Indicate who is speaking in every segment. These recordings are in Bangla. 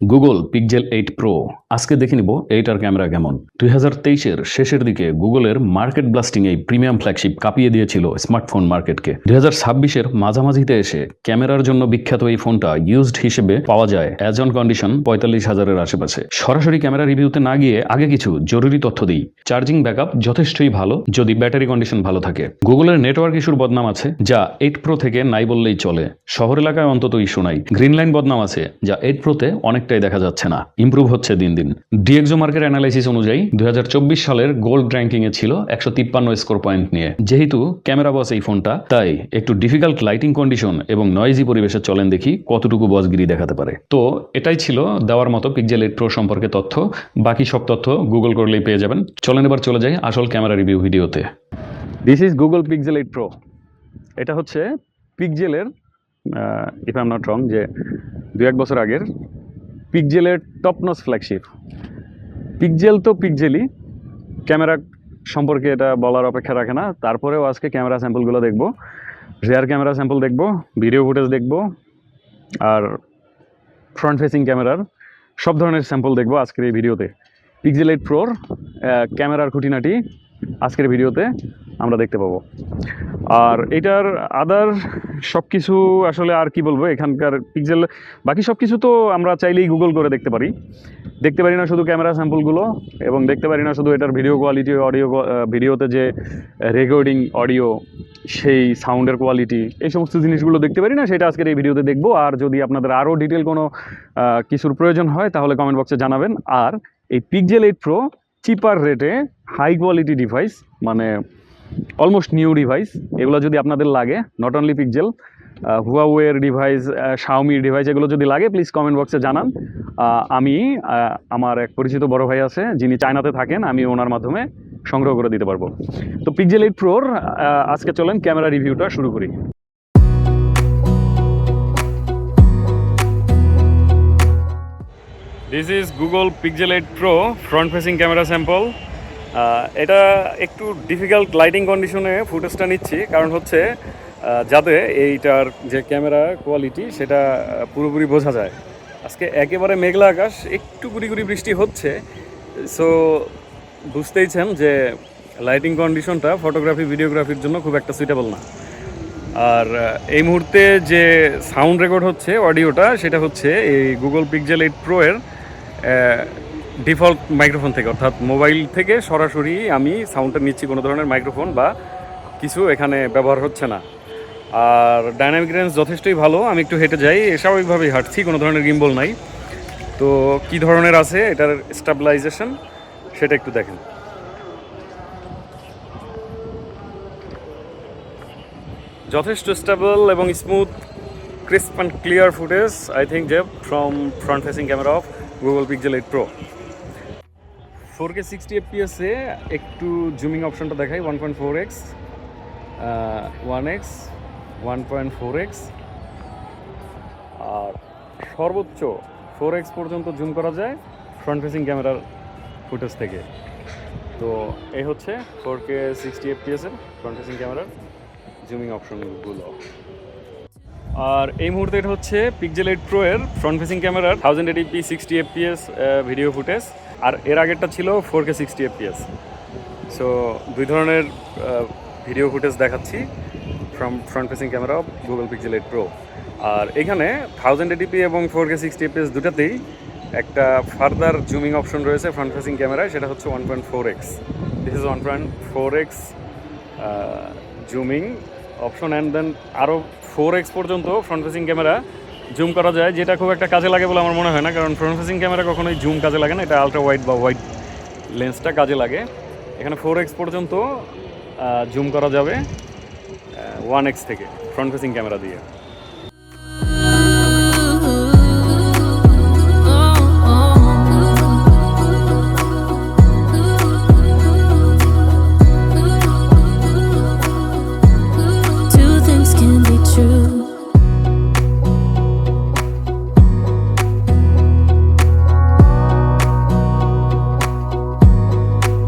Speaker 1: গুগল পিক্সেল 8 প্রো আজকে দেখে নিব এইটার ক্যামেরা কেমন। 2023-এর শেষের দিকে গুগলের মার্কেট ব্লাস্টিং এই প্রিমিয়াম ফ্ল্যাগশিপ কাঁপিয়ে দিয়েছিল স্মার্টফোন মার্কেটকে। 2026-এর মাঝামাঝিতে এসে ক্যামেরার জন্য বিখ্যাত এই ফোনটা ইউজড হিসেবে পাওয়া যায় অ্যাজ অন কন্ডিশন 45,000-এর আশেপাশে। সরাসরি ক্যামেরা রিভিউতে না গিয়ে আগে কিছু জরুরি তথ্য দিই। চার্জিং ব্যাকআপ যথেষ্টই ভালো যদি ব্যাটারি কন্ডিশন ভালো থাকে। গুগলের নেটওয়ার্ক ইস্যুর বদনাম আছে যা 8 প্রো থেকে নাই বললেই চলে, শহর এলাকায় অন্তত ইস্যু নাই। গ্রিন লাইন বদনাম আছে যা 8 প্রোতে অনেকটাই দেখা যাচ্ছে না, ইমপ্রুভ হচ্ছে দিন দিন। ডিএক্সো মার্কেট অ্যানালাইসিস অনুযায়ী 2024 সালের গোল্ড র্যাঙ্কিং এ ছিল 153 স্কোর পয়েন্ট নিয়ে। যেহেতু ক্যামেরা বস এই ফোনটা, তাই একটু ডিফিকাল্ট লাইটিং কন্ডিশন এবং নয়েজি পরিবেশে চলেন দেখি কতটুকু বসগিরি দেখাতে পারে। তো এটাই ছিল দেওয়ার মতো পিক্সেল 8 প্রো সম্পর্কে তথ্য। বাকি সব তথ্য গুগল করলেই পেয়ে যাবেন। চলেন এবার চলে যাই আসল ক্যামেরা রিভিউ ভিডিওতে। This is Google pixel 8 Pro. এটা হচ্ছে পিক্সেলের if I am not wrong যে 2-1 বছর আগের পিক্সেলের টপনস ফ্ল্যাগশিপ। পিক্সেল তো পিক্সেলই, ক্যামেরা সম্পর্কে এটা বলার অপেক্ষা রাখে না। তারপরেও আজকে ক্যামেরা স্যাম্পলগুলো দেখব, রেয়ার ক্যামেরা স্যাম্পল দেখব, ভিডিও ফুটেজ দেখব, আর ফ্রন্ট ফেসিং ক্যামেরার সব ধরনের স্যাম্পল দেখব আজকের এই ভিডিওতে। পিক্সেল 8 প্রোর ক্যামেরার খুঁটিনাটি আজকের ভিডিওতে আমরা দেখতে পাবো। আর এটার আদার সব কিছু আসলে আর কি বলবো, এখানকার পিক্সেল বাকি সব কিছু তো আমরা চাইলেই গুগল করে দেখতে পারি না শুধু ক্যামেরা স্যাম্পলগুলো, এবং দেখতে পারি না শুধু এটার ভিডিও কোয়ালিটি, ভিডিওতে যে রেকর্ডিং অডিও, সেই সাউন্ডের কোয়ালিটি, এই সমস্ত জিনিসগুলো দেখতে পারি না, সেটা আজকের এই ভিডিওতে দেখবো। আর যদি আপনাদের আরও ডিটেল কোনো কিছুর প্রয়োজন হয় তাহলে কমেন্ট বক্সে জানাবেন। আর এই পিক্সেল 8 প্রো চিপার রেটে হাই কোয়ালিটি ডিভাইস, মানে অলমোস্ট নিউ ডিভাইস, এগুলো যদি আপনাদের লাগে, নট অনলি পিক্সেল, হুয়াওয়ের ডিভাইস, শাওমির ডিভাইস, এগুলো যদি লাগে প্লিজ কমেন্ট বক্সে জানান। আমি আমার এক পরিচিত বড় ভাই আছে যিনি চায়নাতে থাকেন, আমি ওনার মাধ্যমে সংগ্রহ করে দিতে পারবো। তো পিক্সেল 8 প্রোর আজকে চলেন ক্যামেরা রিভিউটা শুরু করি। This is Google pixel 8 pro front facing camera sample. এটা একটু ডিফিকাল্ট লাইটিং কন্ডিশনে ফুটেজটা নিচ্ছি, কারণ হচ্ছে যাতে এইটার যে ক্যামেরা কোয়ালিটি সেটা পুরোপুরি বোঝা যায়। আজকে একেবারে মেঘলা আকাশ, একটু গুড়ি গুড়ি বৃষ্টি হচ্ছে, সো বুঝতেইছেন যে লাইটিং কন্ডিশনটা ফটোগ্রাফি ভিডিওগ্রাফির জন্য খুব একটা সুইটেবল না। আর এই মুহূর্তে যে সাউন্ড রেকর্ড হচ্ছে অডিওটা, সেটা হচ্ছে এই গুগল পিক্সেল 8 প্রো এর ডিফল্ট মাইক্রোফোন থেকে, অর্থাৎ মোবাইল থেকে সরাসরি আমি সাউন্ডটা নিচ্ছি, কোনো ধরনের মাইক্রোফোন বা কিছু এখানে ব্যবহার হচ্ছে না। আর ডাইনামিক রেঞ্জ যথেষ্টই ভালো। আমি একটু হেঁটে যাই, স্বাভাবিকভাবেই হাঁটছি, কোনো ধরনের গিম্বল নাই। তো কী ধরনের আছে এটার স্টেবিলাইজেশন সেটা একটু দেখেন। যথেষ্ট স্টেবল এবং smooth, crisp and clear footage I think যে from front facing camera of Google pixel 8 pro. 4K 60 fps-এ একটু জুমিং অপশনটা দেখাই, 1.4x, 1x, 1.4x, আর সর্বোচ্চ 4x পর্যন্ত জুম করা যায় ফ্রন্ট ফেসিং ক্যামেরার ফুটেজ থেকে। তো এই হচ্ছে 4K 60 fps-এর ফ্রন্ট ফেসিং ক্যামেরার জুমিং অপশনগুলো। আর এই মুহূর্তে এটা হচ্ছে পিক্সেল 8 প্রো এর ফ্রন্ট ফেসিং ক্যামেরার 1080p 60 fps ভিডিও ফুটেজ, আর এর আগেরটা ছিল 4K 60 fps। সো দুই ধরনের ভিডিও ফুটেজ দেখাচ্ছি from front facing camera of Google pixel 8 pro. আর এখানে 1080p এবং 4K 60 fps দুটাতেই একটা ফার্দার জুমিং অপশন রয়েছে ফ্রন্ট ফেসিং ক্যামেরায়, সেটা হচ্ছে 1.4x। This is 1.4x zooming option, and then আরও 4x পর্যন্ত ফ্রন্ট ফেসিং ক্যামেরা জুম করা যায়, যেটা খুব একটা কাজে লাগে বলে আমার মনে হয় না, কারণ ফ্রন্ট ফেসিং ক্যামেরা কখনোই জুম কাজে লাগে না, এটা আলট্রা ওয়াইড বা ওয়াইড লেন্সটা কাজে লাগে। এখানে 4x পর্যন্ত জুম করা যাবে 1x থেকে ফ্রন্ট ফেসিং ক্যামেরা দিয়ে।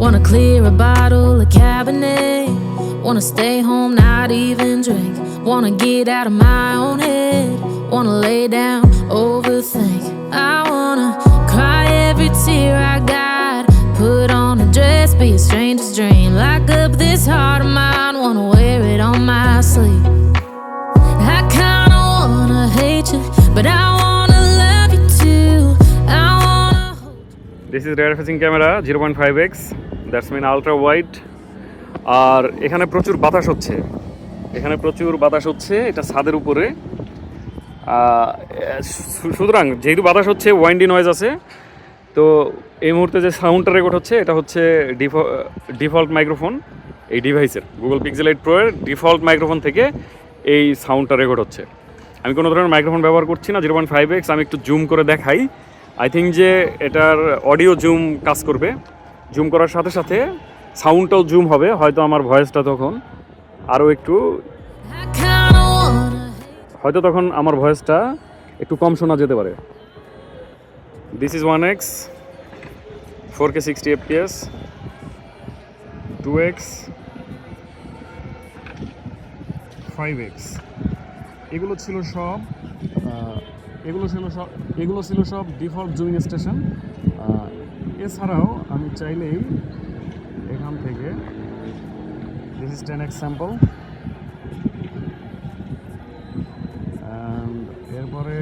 Speaker 2: Wanna clear a bottle of Cabernet, wanna stay home, not even drink, wanna get out of my own head, wanna lay down, overthink, I wanna it's here, I got. Put on a dress, be a stranger's dream. Lock up this heart of mine, wanna wear it on my sleeve. I kinda wanna hate you, but I wanna love you too. I wanna hold you.
Speaker 1: This is rear facing camera 0.5x, that's mean ultra wide. আর এখানে প্রচুর বাতাস হচ্ছে, এটা ছাদের উপরে। সুতরাং যেহেতু বাতাস হচ্ছে, ওয়াইন্ডি নয়েজ আছে, তো এই মুহূর্তে যে সাউন্ডটা রেকর্ড হচ্ছে এটা হচ্ছে ডিফল্ট মাইক্রোফোন এই ডিভাইসের, গুগল পিক্সেল 8 প্রো এর ডিফল্ট মাইক্রোফোন থেকে এই সাউন্ডটা রেকর্ড হচ্ছে। আমি কোনো ধরনের মাইক্রোফোন ব্যবহার করছি না। 0.5x আমি একটু জুম করে দেখাই। আই থিঙ্ক যে এটার অডিও জুম কাজ করবে, জুম করার সাথে সাথে সাউন্ডটাও জুম হবে, হয়তো আমার ভয়েসটা তখন আরও একটু,
Speaker 2: I kinda wanna hate
Speaker 1: হয়তো তখন আমার ভয়েসটা একটু কম শোনা যেতে পারে। This is 1x, 4K 60 fps, 2x, 5x। এগুলো ছিল সব ডিফল্ট জুমিং স্টেশন। এছাড়াও আমি চাইলেই এখান থেকে, দিস ইজ 10x স্যাম্পল, এরপরে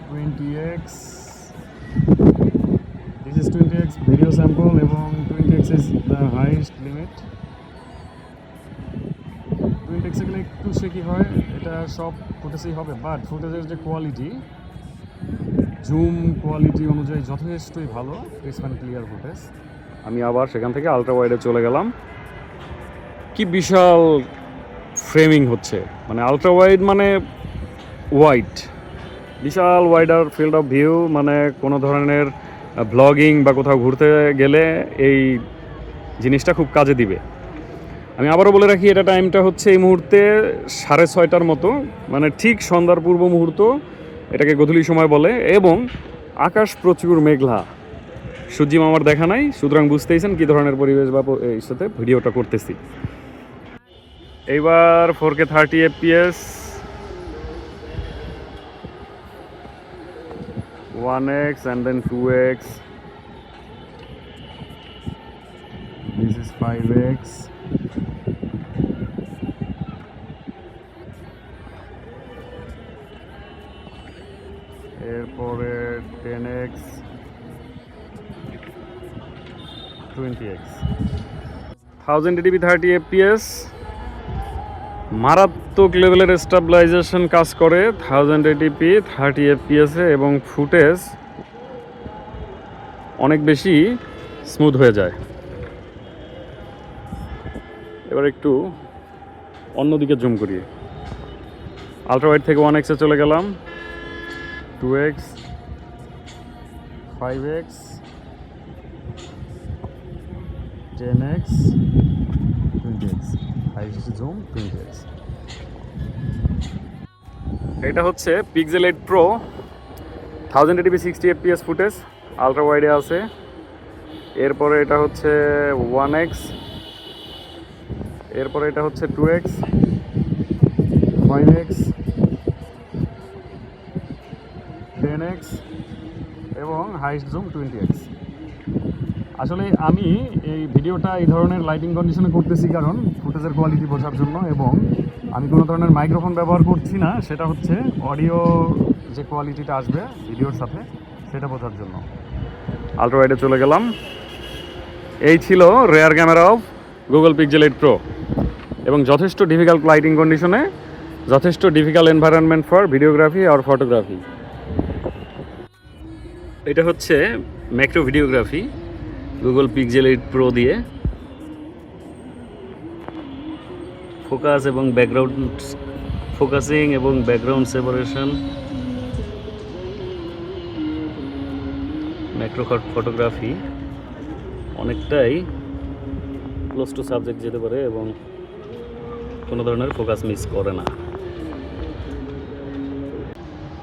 Speaker 1: 20x, this is 20x video sample, এবং 20x is the highest limit. 20x এ গেলে একটু শেকি হয়, এটা সব ফুটেজেই হবে, বাট ফুটেজের যে কোয়ালিটি, জুম কোয়ালিটি অনুযায়ী যথেষ্টই ভালো, ক্রিসপ অ্যান্ড ক্লিয়ার ফুটেজ। আমি আবার সেখান থেকে আলট্রা ওয়াইডে চলে গেলাম। কি বিশাল ফ্রেমিং হচ্ছে, মানে আলট্রা ওয়াইড মানে ওয়াইড, বিশাল ওয়াইডার ফিল্ড অফ ভিউ, মানে কোনো ধরনের ব্লগিং বা কোথাও ঘুরতে গেলে এই জিনিসটা খুব কাজে দিবে। আমি আবারও বলে রাখি, এটা টাইমটা হচ্ছে এই মুহূর্তে 6:30টার মতো, মানে ঠিক সন্ধ্যার পূর্ব মুহূর্ত, এটাকে গোধূলি সময় বলে, এবং আকাশ প্রচুর মেঘলা, সূর্যি মামার দেখা নাই। সুতরাং বুঝতেইছেন কী ধরনের পরিবেশ বা এই সাথে ভিডিওটা করতেছি। এইবার 4K 30 fps, 1x and then 2x, this is 5x, এরপরে 10x, 20x, 1080p 30 fps, মারাত্মক লেভেলের স্টেবিলাইজেশন কাজ করে 1080p 30 fps এ, এবং ফুটেজ অনেক বেশি স্মুথ হয়ে যায়। এবার একটু অন্যদিকে জুম করি, আলট্রা ওয়াইড থেকে 1x এ চলে গেলাম, 2x, 5x, 10x, 20x, highest zoom 20x। এটা হচ্ছে pixel 8 pro 1080p 60 fps footage, ultra ওয়াইডে আছে। এরপরে এটা হচ্ছে 1x, এরপরে এটা হচ্ছে 2x, 5x, 10x, এবং হাইয়েস্ট জুম 20x। আসলে আমি এই ভিডিওটা এই ধরনের লাইটিং কন্ডিশনে করতেছি কারণ ফুটেজের কোয়ালিটি বোঝার জন্য, এবং আমি কোনো ধরনের মাইক্রোফোন ব্যবহার করছি না, সেটা হচ্ছে অডিও যে কোয়ালিটিটা আসবে ভিডিওর সাথে সেটা বোঝার জন্য। আলট্রা ওয়াইডে চলে গেলাম। এই ছিল rear camera of Google pixel 8 Pro, এবং যথেষ্ট ডিফিকাল্ট লাইটিং কন্ডিশনে, যথেষ্ট ডিফিকাল্ট এনভায়রনমেন্ট ফর ভিডিওগ্রাফি আর ফটোগ্রাফি। এটা হচ্ছে macro videography Google pixel 8 Pro দিয়ে, ফোকাস এবং ব্যাকগ্রাউন্ড ফোকাসিং এবং ব্যাকগ্রাউন্ড সেপারেশন, ম্যাক্রো ফটোগ্রাফি অনেকটাই ক্লোজ টু সাবজেক্ট যেতে পারে এবং কোনো ধরনের ফোকাস মিস করে না।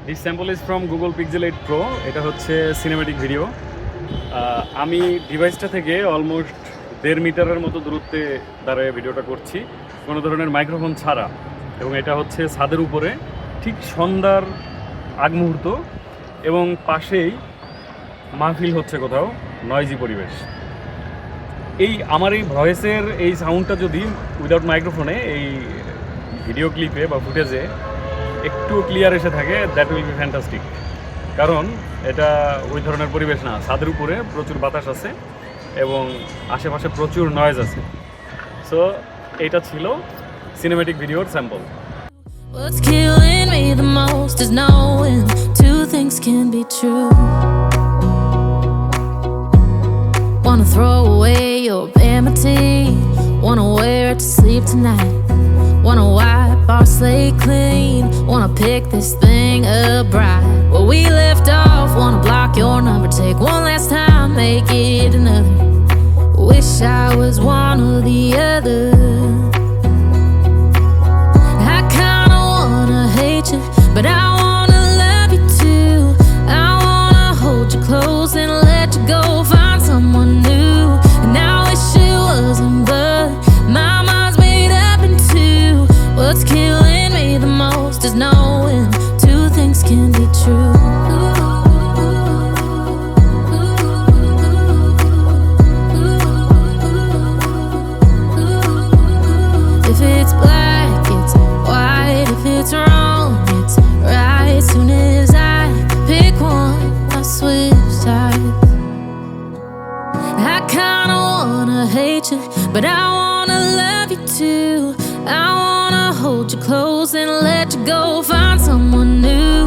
Speaker 1: This sample is from Google pixel 8 Pro. এটা হচ্ছে সিনেমেটিক ভিডিও। আমি ডিভাইসটা থেকে অলমোস্ট 1.5 মিটারের মতো দূরত্বে দাঁড়িয়ে ভিডিওটা করছি, কোনো ধরনের মাইক্রোফোন ছাড়া, এবং এটা হচ্ছে ছাদের উপরে, ঠিক সন্ধ্যার আগ মুহূর্ত, এবং পাশেই
Speaker 3: মাহফিল হচ্ছে কোথাও, নয়েজি পরিবেশ। এই আমার এই ভয়েসের এই সাউন্ডটা যদি উইদাউট মাইক্রোফোনে এই ভিডিও ক্লিপে বা ফুটেজে একটু ক্লিয়ার এসে থাকে, দ্যাট উইল বি ফ্যান্টাস্টিক। কারণ এটা ওই ধরনের পরিবেশ না, ছাদের উপরে প্রচুর বাতাস আছে এবং আশেপাশে প্রচুর নয়েজ আছে। সো এইটা ছিল সিনেম্যাটিক ভিডিওর sample.
Speaker 2: What's killing me the most is knowing two things can be true. Wanna throw away your vanity, wanna wear it to sleep tonight. Wanna wipe our slate clean, wanna pick this thing up right where we left off. Wanna block your number, take one last time, make it another. Wish I was one or the other. I kinda wanna hate you, but I wanna love you too. I wanna hold you close and let you go, find someone new. And I wish it wasn't, but my mind's made up in two. What's killing me the most is knowing two things can be true. If it's black, it's white. If it's wrong, it's right. Soon as I pick one, I switch sides. I kinda wanna hate you, but I wanna love you too. I wanna hold you close and let you go, find someone new.